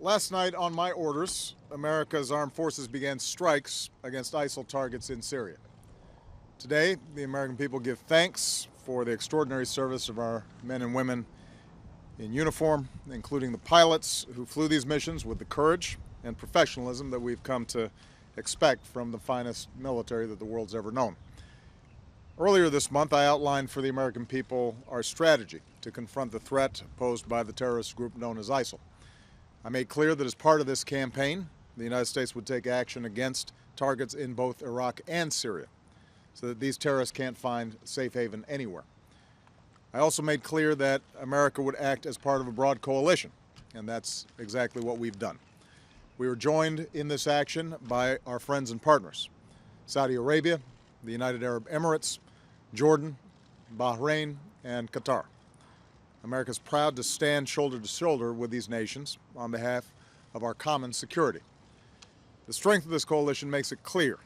Last night, on my orders, America's armed forces began strikes against ISIL targets in Syria. Today, the American people give thanks for the extraordinary service of our men and women in uniform, including the pilots who flew these missions with the courage and professionalism that we've come to expect from the finest military that the world's ever known. Earlier this month, I outlined for the American people our strategy to confront the threat posed by the terrorist group known as ISIL. I made clear that as part of this campaign, the United States would take action against targets in both Iraq and Syria, so that these terrorists can't find safe haven anywhere. I also made clear that America would act as part of a broad coalition, and that's exactly what we've done. We were joined in this action by our friends and partners: Saudi Arabia, the United Arab Emirates, Jordan, Bahrain, and Qatar. America is proud to stand shoulder to shoulder with these nations on behalf of our common security. The strength of this coalition makes it clear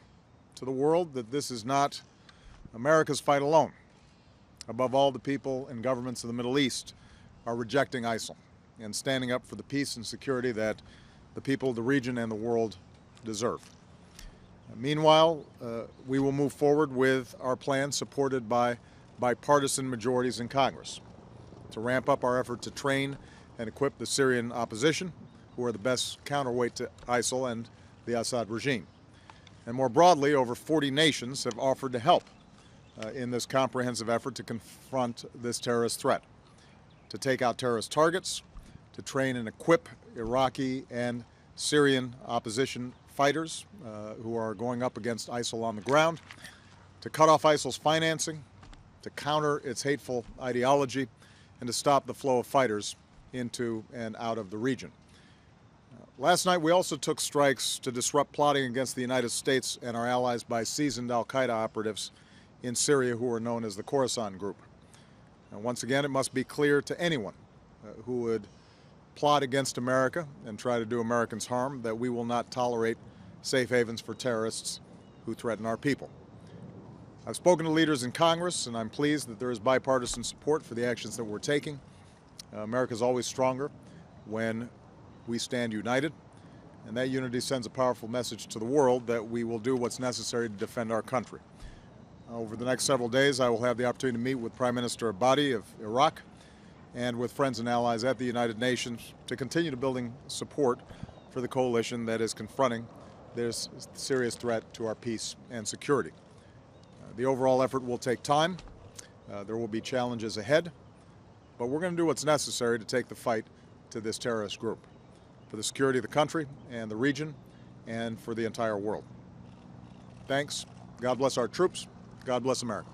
to the world that this is not America's fight alone. Above all, the people and governments of the Middle East are rejecting ISIL and standing up for the peace and security that the people of the region and the world deserve. Meanwhile, we will move forward with our plan, supported by bipartisan majorities in Congress, to ramp up our effort to train and equip the Syrian opposition, who are the best counterweight to ISIL and the Assad regime. And more broadly, over 40 nations have offered to help in this comprehensive effort to confront this terrorist threat, to take out terrorist targets, to train and equip Iraqi and Syrian opposition fighters who are going up against ISIL on the ground, to cut off ISIL's financing, to counter its hateful ideology, and to stop the flow of fighters into and out of the region. Last night, we also took strikes to disrupt plotting against the United States and our allies by seasoned al-Qaeda operatives in Syria who are known as the Khorasan Group. And once again, it must be clear to anyone who would plot against America and try to do Americans harm that we will not tolerate safe havens for terrorists who threaten our people. I've spoken to leaders in Congress, and I'm pleased that there is bipartisan support for the actions that we're taking. America is always stronger when we stand united, and that unity sends a powerful message to the world that we will do what's necessary to defend our country. Over the next several days, I will have the opportunity to meet with Prime Minister Abadi of Iraq and with friends and allies at the United Nations to continue to building support for the coalition that is confronting this serious threat to our peace and security. The overall effort will take time. There will be challenges ahead, but we're going to do what's necessary to take the fight to this terrorist group, for the security of the country and the region, and for the entire world. Thanks. God bless our troops. God bless America.